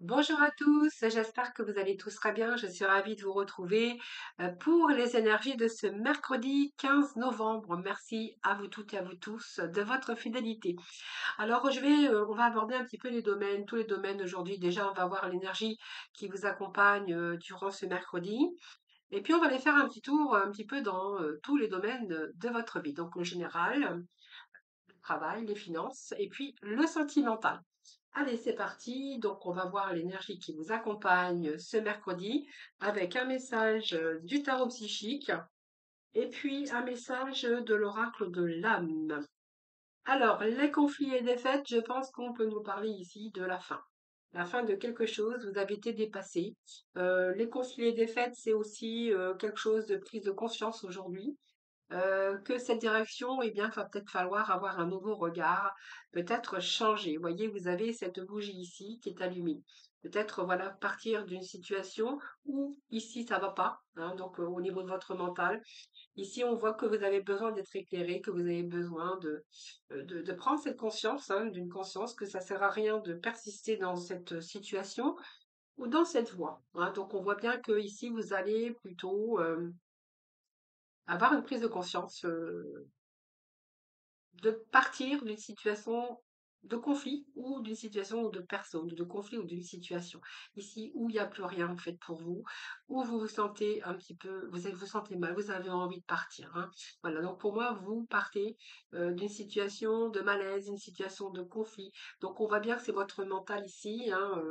Bonjour à tous, j'espère que vous allez tous très bien. Je suis ravie de vous retrouver pour les énergies de ce mercredi 15 novembre. Merci à vous toutes et à vous tous de votre fidélité. Alors, on va aborder un petit peu les domaines, tous les domaines aujourd'hui. Déjà, on va voir l'énergie qui vous accompagne durant ce mercredi. Et puis, on va aller faire un petit tour un petit peu dans tous les domaines de votre vie. Donc, le général, le travail, les finances et puis le sentimental. Allez, c'est parti. Donc, on va voir l'énergie qui vous accompagne ce mercredi avec un message du tarot psychique et puis un message de l'oracle de l'âme. Alors, les conflits et défaites, je pense qu'on peut nous parler ici de la fin. La fin de quelque chose, vous avez été dépassé. Les conflits et défaites, c'est aussi quelque chose de prise de conscience aujourd'hui que cette direction, eh bien, va peut-être falloir avoir un nouveau regard, peut-être changer. Vous voyez, vous avez cette bougie ici qui est allumée. Peut-être, voilà, partir d'une situation où ici ça va pas, hein, donc au niveau de votre mental. Ici, on voit que vous avez besoin d'être éclairé, que vous avez besoin de prendre cette conscience, hein, d'une conscience que ça sert à rien de persister dans cette situation ou dans cette voie, hein. Donc, on voit bien que ici, vous allez plutôt avoir une prise de conscience de partir d'une situation de conflit ou d'une situation de personne, de conflit ou d'une situation. Ici, où il n'y a plus rien en fait pour vous, où vous vous sentez un petit peu, vous sentez mal, vous avez envie de partir, hein. Voilà, donc pour moi, vous partez d'une situation de malaise, une situation de conflit. Donc on voit bien que c'est votre mental ici, hein,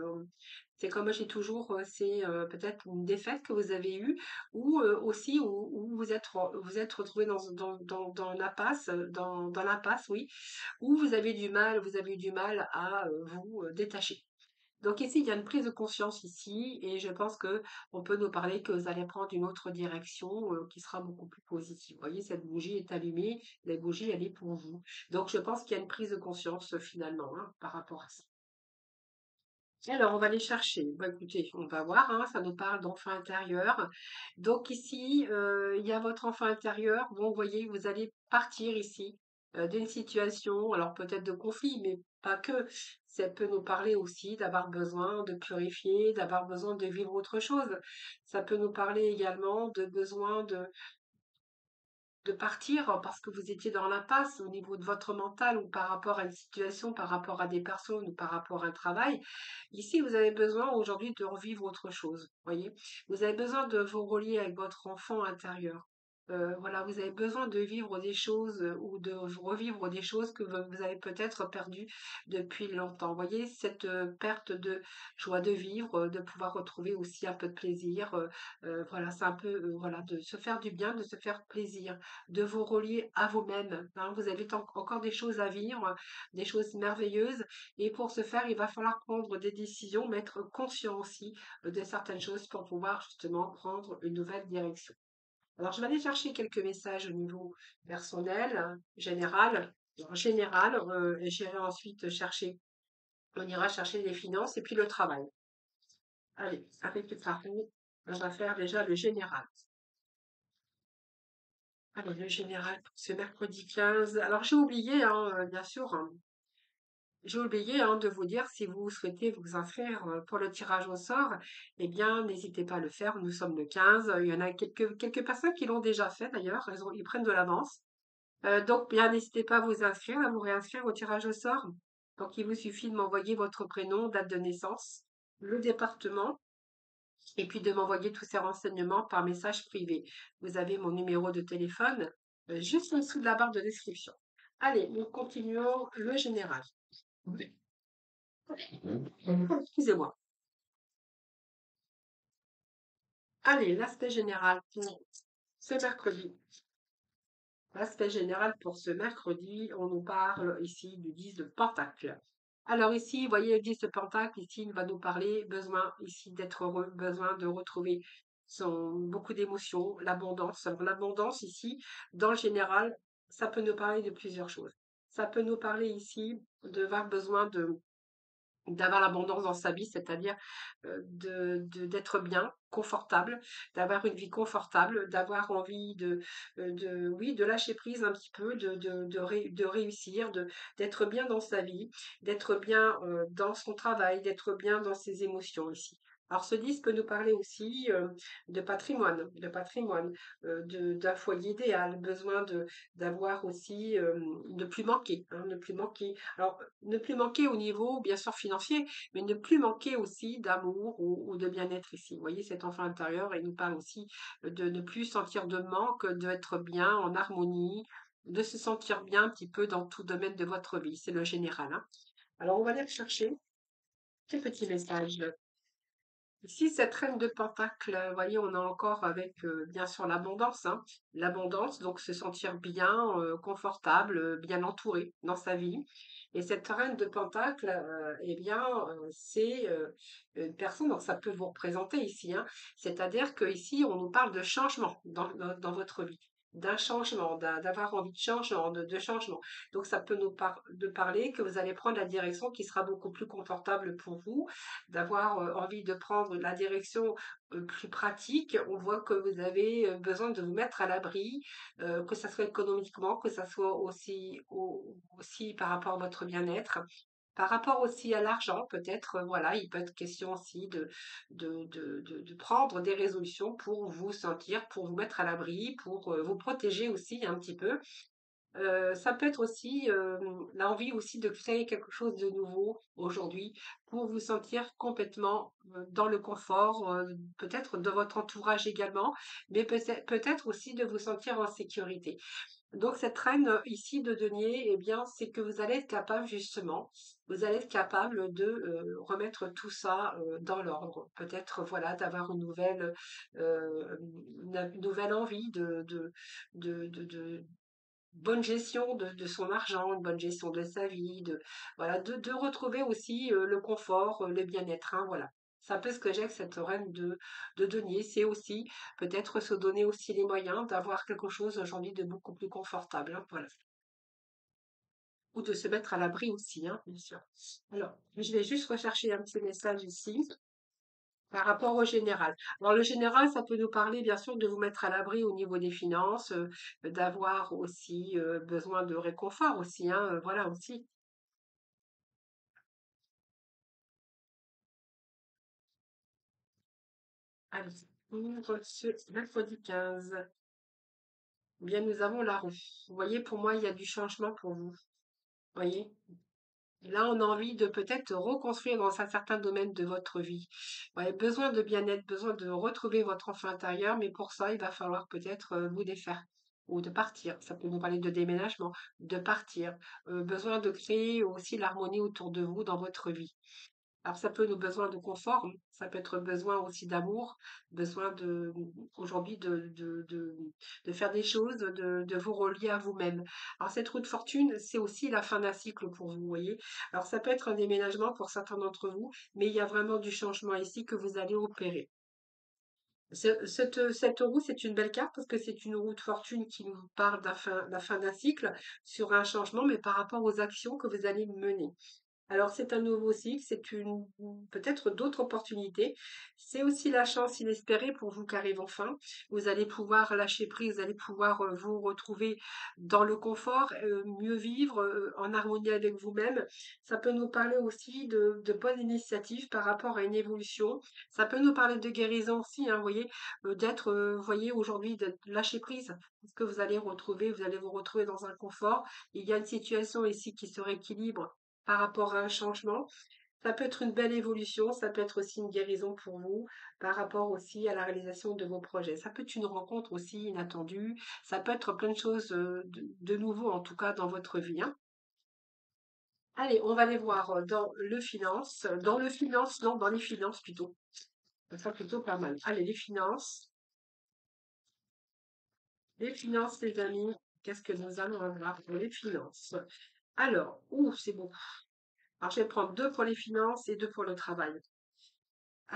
c'est comme moi j'ai toujours, c'est peut-être une défaite que vous avez eue ou aussi où vous êtes retrouvé dans l'impasse, dans l'impasse, oui, où vous avez eu du mal à vous détacher. Donc ici, il y a une prise de conscience ici, et je pense que on peut nous parler que vous allez prendre une autre direction qui sera beaucoup plus positive. Vous voyez, cette bougie est allumée, la bougie, elle est pour vous. Donc je pense qu'il y a une prise de conscience finalement, hein, par rapport à ça. Alors, on va les chercher. Bah, écoutez, on va voir, hein, ça nous parle d'enfant intérieur. Donc ici, il y a votre enfant intérieur. Bon, vous voyez, vous allez partir ici d'une situation, alors peut-être de conflit, mais pas que. Ça peut nous parler aussi d'avoir besoin de purifier, d'avoir besoin de vivre autre chose. Ça peut nous parler également de besoin de partir parce que vous étiez dans l'impasse au niveau de votre mental ou par rapport à une situation, par rapport à des personnes ou par rapport à un travail. Ici, vous avez besoin aujourd'hui de revivre autre chose, voyez. Vous avez besoin de vous relier avec votre enfant intérieur. Voilà, vous avez besoin de vivre des choses ou de revivre des choses que vous avez peut-être perdues depuis longtemps. Vous voyez, cette perte de joie de vivre, de pouvoir retrouver aussi un peu de plaisir. Voilà, c'est un peu, voilà, de se faire du bien, de se faire plaisir, de vous relier à vous-même, hein. Vous avez encore des choses à vivre, des choses merveilleuses. Et pour ce faire, il va falloir prendre des décisions, mais être conscient aussi de certaines choses pour pouvoir justement prendre une nouvelle direction. Alors, je vais aller chercher quelques messages au niveau personnel, général. En général, et j'irai ensuite chercher, on ira chercher les finances et puis le travail. Allez, avec le tarot, on va faire déjà le général. Allez, le général pour ce mercredi 15. Alors, j'ai oublié, hein, bien sûr, hein, j'ai oublié hein, de vous dire si vous souhaitez vous inscrire pour le tirage au sort, eh bien, n'hésitez pas à le faire. Nous sommes le 15. Il y en a quelques personnes qui l'ont déjà fait d'ailleurs. Ils prennent de l'avance. Donc, bien, n'hésitez pas à vous inscrire, à vous réinscrire au tirage au sort. Donc, il vous suffit de m'envoyer votre prénom, date de naissance, le département, et puis de m'envoyer tous ces renseignements par message privé. Vous avez mon numéro de téléphone juste en dessous de la barre de description. Allez, nous continuons le général. Excusez-moi. Allez, l'aspect général pour ce mercredi. L'aspect général pour ce mercredi, on nous parle ici du 10 de Pentacle. Alors ici, vous voyez le 10 de Pentacle, ici, il va nous parler, besoin ici d'être heureux, besoin de retrouver beaucoup d'émotions, l'abondance. Alors l'abondance ici, dans le général, ça peut nous parler de plusieurs choses. Ça peut nous parler ici d'avoir besoin d'avoir l'abondance dans sa vie, c'est-à-dire d'être bien, confortable, d'avoir une vie confortable, d'avoir envie oui, de lâcher prise un petit peu, de réussir, d'être bien dans sa vie, d'être bien dans son travail, d'être bien dans ses émotions ici. Alors ce disque peut nous parler aussi de patrimoine, d'un foyer idéal, besoin d'avoir aussi, ne plus manquer, hein, ne plus manquer. Alors, ne plus manquer au niveau, bien sûr, financier, mais ne plus manquer aussi d'amour ou de bien-être ici. Vous voyez, cet enfant intérieur, il nous parle aussi de ne plus sentir de manque, d'être bien, en harmonie, de se sentir bien un petit peu dans tout domaine de votre vie. C'est le général, hein. Alors, on va aller chercher quel petit message. Ici, cette reine de Pentacle, vous voyez, on a encore avec, bien sûr, l'abondance, hein. L'abondance, donc se sentir bien, confortable, bien entouré dans sa vie. Et cette reine de Pentacle, eh bien, c'est une personne, donc ça peut vous représenter ici, hein. C'est-à-dire qu'ici, on nous parle de changement dans votre vie, d'un changement, d'avoir envie de changement, de changement. Donc, ça peut de parler que vous allez prendre la direction qui sera beaucoup plus confortable pour vous, d'avoir envie de prendre la direction plus pratique. On voit que vous avez besoin de vous mettre à l'abri, que ça soit économiquement, que ça soit aussi par rapport à votre bien-être. Par rapport aussi à l'argent, peut-être, voilà, il peut être question aussi de prendre des résolutions pour vous sentir, pour vous mettre à l'abri, pour vous protéger aussi un petit peu. Ça peut être aussi, l'envie aussi de créer quelque chose de nouveau aujourd'hui pour vous sentir complètement, dans le confort, peut-être de votre entourage également, mais peut-être aussi de vous sentir en sécurité. Donc cette reine, ici de denier, eh bien, c'est que vous allez être capable justement, vous allez être capable de, remettre tout ça, dans l'ordre. Peut-être, voilà, d'avoir une nouvelle envie de bonne gestion de son argent, une bonne gestion de sa vie, voilà, de retrouver aussi le confort, le bien-être, hein, voilà. C'est un peu ce que j'ai avec cette reine de denier. C'est aussi peut-être se donner aussi les moyens d'avoir quelque chose aujourd'hui de beaucoup plus confortable, hein, voilà. Ou de se mettre à l'abri aussi, hein, bien sûr. Alors, je vais juste rechercher un petit message ici par rapport au général. Alors, le général, ça peut nous parler, bien sûr, de vous mettre à l'abri au niveau des finances, d'avoir aussi besoin de réconfort aussi, hein, voilà aussi. Allez, pour ce mercredi 15, eh bien, nous avons la roue. Vous voyez, pour moi, il y a du changement pour vous. Vous voyez? Là, on a envie de peut-être reconstruire dans un certain domaine de votre vie. Ouais, besoin de bien-être, besoin de retrouver votre enfant intérieur, mais pour ça, il va falloir peut-être vous défaire ou de partir. Ça peut nous parler de déménagement, de partir. Besoin de créer aussi l'harmonie autour de vous dans votre vie. Alors ça peut nous besoin de confort, ça peut être besoin aussi d'amour, besoin aujourd'hui de faire des choses, de vous relier à vous-même. Alors cette roue de fortune, c'est aussi la fin d'un cycle pour vous, voyez. Alors ça peut être un déménagement pour certains d'entre vous, mais il y a vraiment du changement ici que vous allez opérer. Cette roue, c'est une belle carte parce que c'est une roue de fortune qui nous parle la fin d'un cycle sur un changement, mais par rapport aux actions que vous allez mener. Alors, c'est un nouveau cycle, c'est peut-être d'autres opportunités. C'est aussi la chance inespérée pour vous qui arrive enfin. Vous allez pouvoir lâcher prise, vous allez pouvoir vous retrouver dans le confort, mieux vivre en harmonie avec vous-même. Ça peut nous parler aussi de bonnes initiatives par rapport à une évolution. Ça peut nous parler de guérison aussi, hein, vous voyez, vous voyez, aujourd'hui, de lâcher prise, parce que vous allez vous retrouver dans un confort. Il y a une situation ici qui se rééquilibre par rapport à un changement. Ça peut être une belle évolution, ça peut être aussi une guérison pour vous par rapport aussi à la réalisation de vos projets. Ça peut être une rencontre aussi inattendue, ça peut être plein de choses de nouveau en tout cas dans votre vie, hein. Allez, on va aller voir dans le finance, non, dans les finances plutôt. Ça sera plutôt pas mal. Allez, les amis, qu'est-ce que nous allons avoir pour les finances? Alors, c'est bon. Alors, je vais prendre deux pour les finances et deux pour le travail.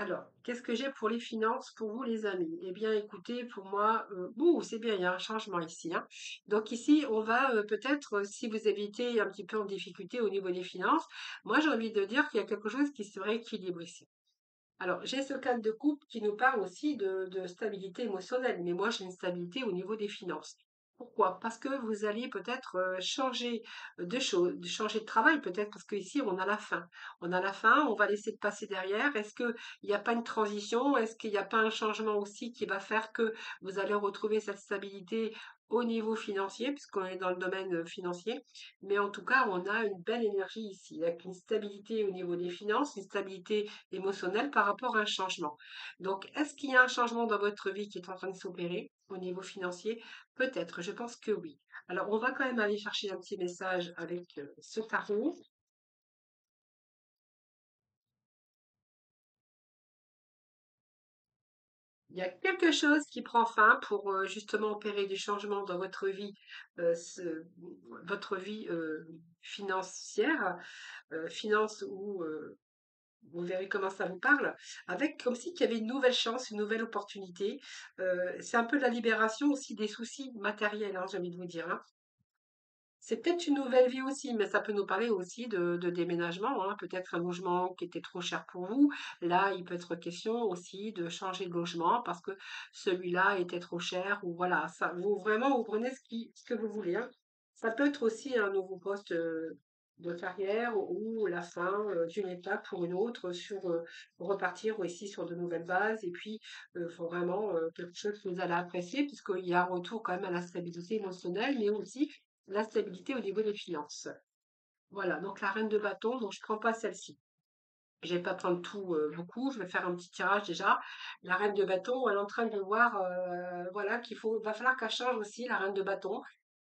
Alors, qu'est-ce que j'ai pour les finances pour vous, les amis? Eh bien, écoutez, pour moi, ouh, c'est bien, il y a un changement ici, hein. Donc ici, on va peut-être, si vous habitez un petit peu en difficulté au niveau des finances, moi j'ai envie de dire qu'il y a quelque chose qui se rééquilibre ici. Alors, j'ai ce cadre de couple qui nous parle aussi de stabilité émotionnelle, mais moi j'ai une stabilité au niveau des finances. Pourquoi? Parce que vous allez peut-être changer de choses, changer de travail peut-être, parce qu'ici on a la faim. On a la faim, on va laisser de passer derrière. Est-ce qu'il n'y a pas une transition? Est-ce qu'il n'y a pas un changement aussi qui va faire que vous allez retrouver cette stabilité au niveau financier, puisqu'on est dans le domaine financier? Mais en tout cas, on a une belle énergie ici, avec une stabilité au niveau des finances, une stabilité émotionnelle par rapport à un changement. Donc, est-ce qu'il y a un changement dans votre vie qui est en train de s'opérer au niveau financier? Peut-être, je pense que oui. Alors, on va quand même aller chercher un petit message avec ce tarot. Il y a quelque chose qui prend fin pour justement opérer des changements dans votre vie financière, finance ou vous verrez comment ça vous parle, avec comme si qu'il y avait une nouvelle chance, une nouvelle opportunité. C'est un peu la libération aussi des soucis matériels, hein, j'ai envie de vous dire, hein. C'est peut-être une nouvelle vie aussi, mais ça peut nous parler aussi de déménagement, hein. Peut-être un logement qui était trop cher pour vous. Là, il peut être question aussi de changer de logement parce que celui-là était trop cher ou voilà, ça, vous vraiment, vous prenez ce que vous voulez, hein. Ça peut être aussi un nouveau poste de carrière ou la fin d'une étape pour une autre sur repartir aussi sur de nouvelles bases et puis faut vraiment quelque chose que vous allez apprécier puisqu'il y a un retour quand même à la stabilité émotionnelle, mais aussi la stabilité au niveau des finances. Voilà, donc la reine de bâton, donc je prends pas celle-ci. Je vais pas prendre tout beaucoup, je vais faire un petit tirage déjà. La reine de bâton, elle est en train de voir, voilà, va falloir qu'elle change aussi la reine de bâton.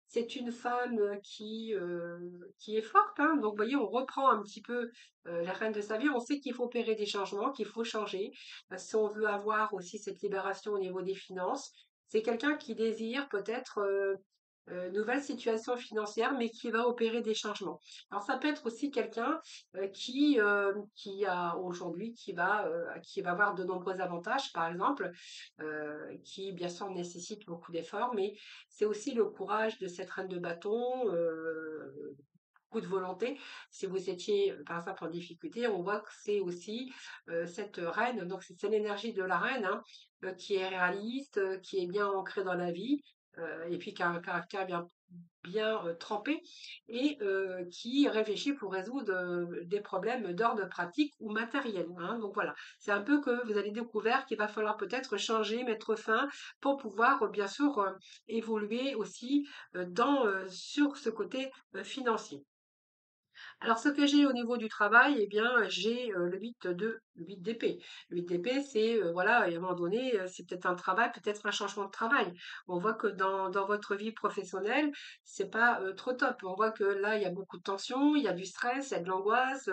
C'est une femme qui est forte, hein. Donc, vous voyez, on reprend un petit peu la reine de sa vie. On sait qu'il faut opérer des changements, qu'il faut changer. Si on veut avoir aussi cette libération au niveau des finances, c'est quelqu'un qui désire peut-être nouvelle situation financière, mais qui va opérer des changements. Alors, ça peut être aussi quelqu'un qui a aujourd'hui, qui va avoir de nombreux avantages, par exemple, qui bien sûr nécessite beaucoup d'efforts, mais c'est aussi le courage de cette reine de bâton, beaucoup de volonté. Si vous étiez, par exemple, en difficulté, on voit que c'est aussi cette reine, donc c'est l'énergie de la reine, hein, qui est réaliste, qui est bien ancrée dans la vie, et puis qui a un caractère bien trempé et qui réfléchit pour résoudre des problèmes d'ordre pratique ou matériel, hein. Donc voilà, c'est un peu que vous allez découvrir qu'il va falloir peut-être changer, mettre fin pour pouvoir bien sûr évoluer aussi sur ce côté financier. Alors, ce que j'ai au niveau du travail, eh bien, j'ai le 8 d'épée. Le 8 d'épée, c'est, voilà, à un moment donné, c'est peut-être un travail, peut-être un changement de travail. On voit que dans votre vie professionnelle, c'est pas trop top. On voit que là, il y a beaucoup de tensions, il y a du stress, il y a de l'angoisse,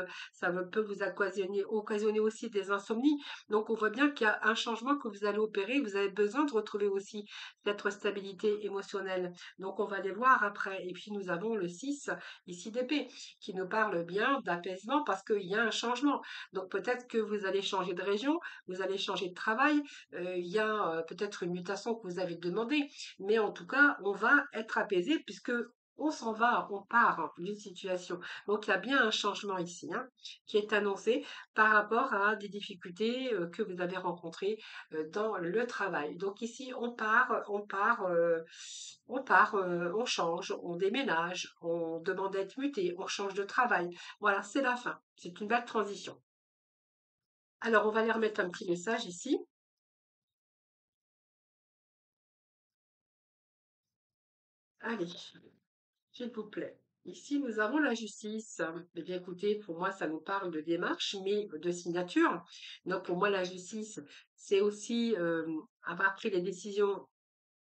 peut vous occasionner aussi des insomnies. Donc, on voit bien qu'il y a un changement que vous allez opérer. Vous avez besoin de retrouver aussi cette stabilité émotionnelle. Donc, on va les voir après. Et puis, nous avons le 6 ici d'épée qui nous parle bien d'apaisement parce qu'il y a un changement. Donc peut-être que vous allez changer de région, vous allez changer de travail, il y a peut-être une mutation que vous avez demandé, mais en tout cas, on va être apaisé puisque on s'en va, on part d'une situation. Donc il y a bien un changement ici, hein, qui est annoncé par rapport à des difficultés que vous avez rencontrées dans le travail. Donc ici, on change, on déménage, on demande d'être muté, on change de travail. Voilà, c'est la fin. C'est une belle transition. Alors, on va aller remettre un petit message ici. Allez, s'il vous plaît. Ici, nous avons la justice. Eh bien, écoutez, pour moi, ça nous parle de démarche, mais de signature. Donc, pour moi, la justice, c'est aussi avoir pris les décisions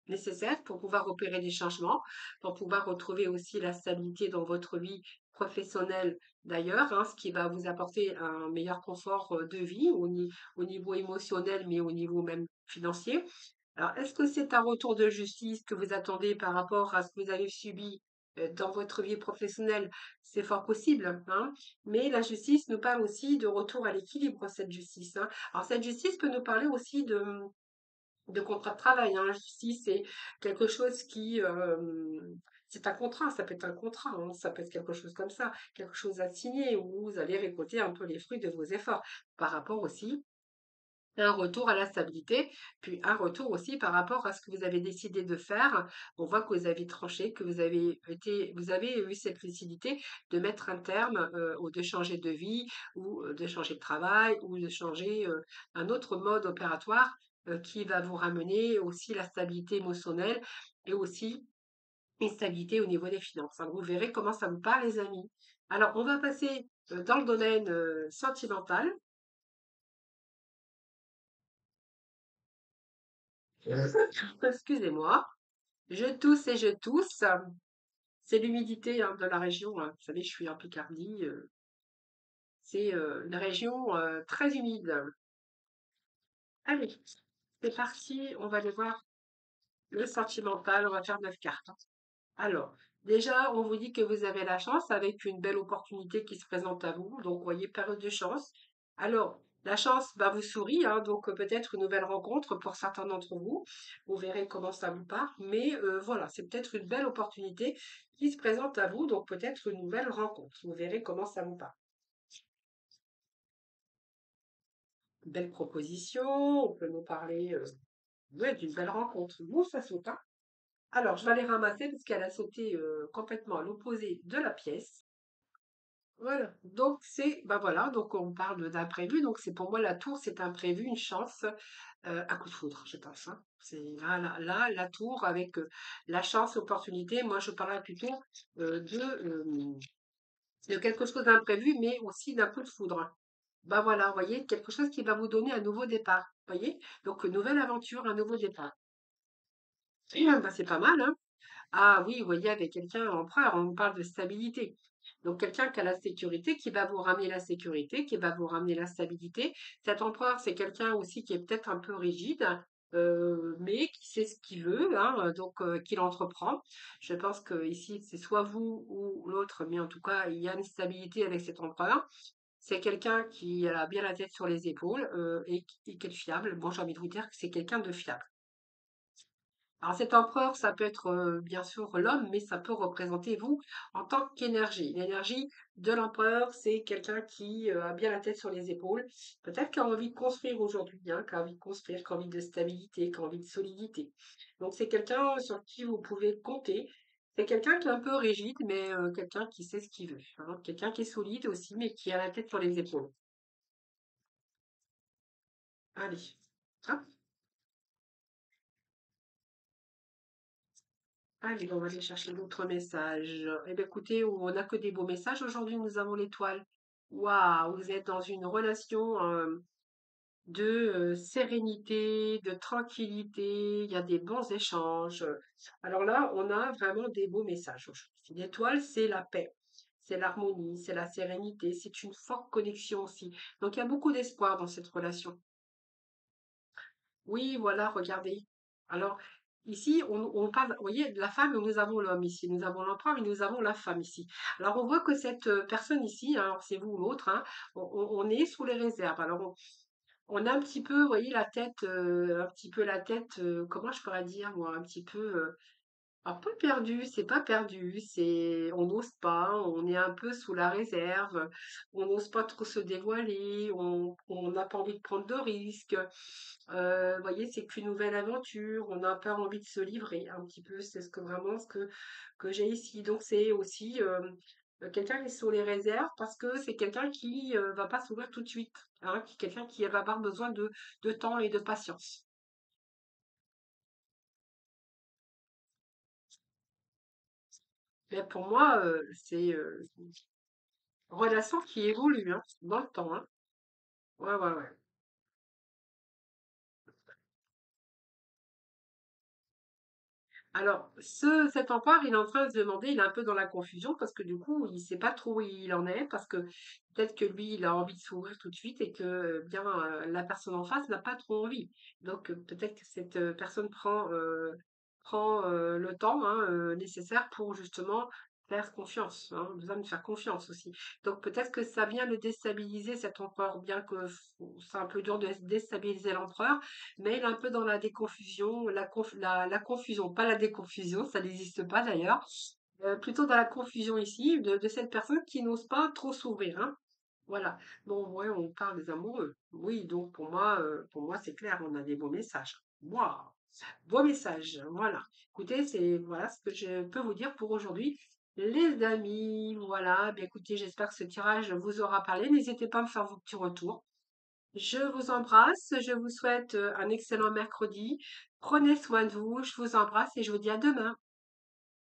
nécessaires pour pouvoir opérer des changements, pour pouvoir retrouver aussi la stabilité dans votre vie professionnelle d'ailleurs, hein, ce qui va vous apporter un meilleur confort de vie au niveau émotionnel, mais au niveau même financier. Alors, est-ce que c'est un retour de justice que vous attendez par rapport à ce que vous avez subi dans votre vie professionnelle, c'est fort possible, hein. Mais la justice nous parle aussi de retour à l'équilibre, cette justice, hein. Alors cette justice peut nous parler aussi de contrat de travail, hein. La justice, c'est quelque chose qui, c'est un contrat, ça peut être un contrat, hein, ça peut être quelque chose comme ça, quelque chose à signer où vous allez récolter un peu les fruits de vos efforts par rapport aussi un retour à la stabilité, puis un retour aussi par rapport à ce que vous avez décidé de faire. On voit que vous avez tranché, que vous avez eu cette lucidité de mettre un terme ou de changer de vie, ou de changer de travail, ou de changer un autre mode opératoire qui va vous ramener aussi la stabilité émotionnelle et aussi une stabilité au niveau des finances, hein. Vous verrez comment ça vous parle, les amis. Alors, on va passer dans le domaine sentimental. Excusez-moi. Je tousse et je tousse. C'est l'humidité hein, de la région, hein. Vous savez, je suis en Picardie. C'est une région très humide. Allez, c'est parti. On va aller voir le sentimental. On va faire 9 cartes, hein. Alors, déjà, on vous dit que vous avez la chance avec une belle opportunité qui se présente à vous. Donc, vous voyez, période de chance. Alors, la chance bah, vous sourit, hein, donc peut-être une nouvelle rencontre pour certains d'entre vous. Vous verrez comment ça vous part. Mais voilà, c'est peut-être une belle opportunité qui se présente à vous, donc peut-être une nouvelle rencontre. Vous verrez comment ça vous part. Belle proposition, on peut nous parler ouais, d'une belle rencontre. Bon, ça saute, hein. Alors, je vais aller ramasser parce qu'elle a sauté complètement à l'opposé de la pièce. Voilà, donc c'est, bah voilà, donc on parle d'imprévu, donc c'est pour moi la tour, c'est imprévu, une chance, un coup de foudre, je pense, hein. C'est là, la tour avec la chance, l'opportunité, moi je parlerais plutôt de quelque chose d'imprévu, mais aussi d'un coup de foudre. Bah voilà, vous voyez, quelque chose qui va vous donner un nouveau départ, vous voyez? Donc, nouvelle aventure, un nouveau départ. Bah, c'est pas mal, hein? Ah oui, vous voyez, avec quelqu'un empereur, on parle de stabilité. Donc quelqu'un qui a la sécurité, qui va vous ramener la sécurité, qui va vous ramener la stabilité. Cet empereur, c'est quelqu'un aussi qui est peut-être un peu rigide, mais qui sait ce qu'il veut, hein, donc qu'il entreprend. Je pense que ici, c'est soit vous ou l'autre, mais en tout cas, il y a une stabilité avec cet empereur. C'est quelqu'un qui a bien la tête sur les épaules et qui est fiable. Bon, j'ai envie de vous dire que c'est quelqu'un de fiable. Alors cet empereur, ça peut être bien sûr l'homme, mais ça peut représenter vous en tant qu'énergie. L'énergie de l'empereur, c'est quelqu'un qui a bien la tête sur les épaules, peut-être qui a envie de construire aujourd'hui, hein, qui a envie de construire, qui a envie de stabilité, qui a envie de solidité. Donc c'est quelqu'un sur qui vous pouvez compter. C'est quelqu'un qui est un peu rigide, mais quelqu'un qui sait ce qu'il veut, hein. Quelqu'un qui est solide aussi, mais qui a la tête sur les épaules. Allez. Hop. Allez, on va aller chercher d'autres messages. Eh bien, écoutez, on n'a que des beaux messages. Aujourd'hui, nous avons l'étoile. Waouh, vous êtes dans une relation de sérénité, de tranquillité. Il y a des bons échanges. Alors là, on a vraiment des beaux messages aujourd'hui. L'étoile, c'est la paix, c'est l'harmonie, c'est la sérénité, c'est une forte connexion aussi. Donc, il y a beaucoup d'espoir dans cette relation. Oui, voilà, regardez. Alors, ici, on parle, vous voyez, de la femme, et nous avons l'homme ici. Nous avons l'empereur et nous avons la femme ici. Alors, on voit que cette personne ici, hein, alors c'est vous ou l'autre, hein, on est sous les réserves. Alors, on a un petit peu, vous voyez, la tête, un petit peu la tête, comment je pourrais dire, moi, un petit peu, alors pas perdu, c'est pas perdu, c'est on n'ose pas, on est un peu sous la réserve, on n'ose pas trop se dévoiler, on n'a pas envie de prendre de risques. Vous voyez, c'est qu'une nouvelle aventure, on n'a pas envie de se livrer un petit peu, c'est ce que vraiment ce que j'ai ici. Donc c'est aussi quelqu'un qui est sur les réserves parce que c'est quelqu'un qui va pas s'ouvrir tout de suite, hein, quelqu'un qui va avoir besoin de temps et de patience. Mais pour moi, c'est relation qui évolue, hein, dans le temps, hein. Ouais, ouais, ouais. Alors, cet empereur, il est en train de se demander, il est un peu dans la confusion parce que du coup, il sait pas trop où il en est parce que peut-être que lui, il a envie de s'ouvrir tout de suite et que bien la personne en face n'a pas trop envie. Donc peut-être que cette personne prend le temps hein, nécessaire pour justement faire confiance, hein, besoin de faire confiance aussi. Donc peut-être que ça vient le déstabiliser cet empereur, bien que c'est un peu dur de déstabiliser l'empereur, mais il est un peu dans la déconfusion, la confusion, pas la déconfusion, ça n'existe pas d'ailleurs, plutôt dans la confusion ici de cette personne qui n'ose pas trop s'ouvrir, hein. Voilà. Bon, ouais, on parle des amoureux. Oui, donc pour moi, c'est clair, on a des beaux messages. Waouh! Beau message. Voilà. Écoutez, c'est voilà ce que je peux vous dire pour aujourd'hui. Les amis, voilà. Bien, écoutez, j'espère que ce tirage vous aura parlé. N'hésitez pas à me faire vos petits retours. Je vous embrasse. Je vous souhaite un excellent mercredi. Prenez soin de vous. Je vous embrasse et je vous dis à demain.